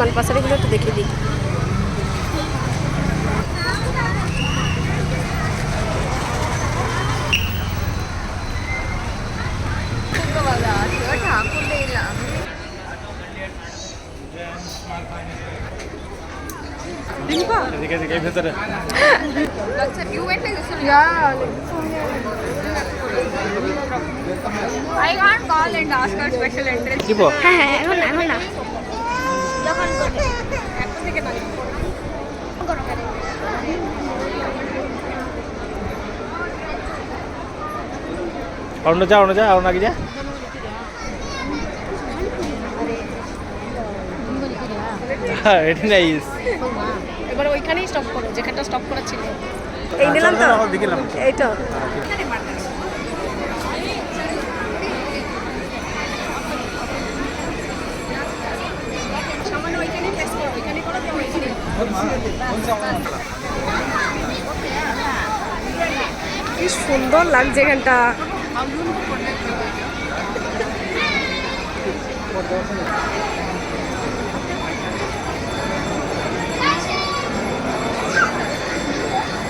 দোকান পাশারিগুলো একটু দেখিয়ে দিই। I can't call and ask her special entrance. হ্যাঁ হ্যাঁ, এখন না এখন না। যখন করবে এখন থেকে নয়। অন্য যা অন্য আগে যা। হ্যাঁ এটা নাইস। এবার ওইখানেই স্টপ করো, যেখানটা স্টপ করা ছিল। এই নিলাম তো, এই তো। সামান্য ওইখানেই প্রেস করো, ওইখানে করো, ওইখানে। কি সুন্দর লাগছে এখানটা।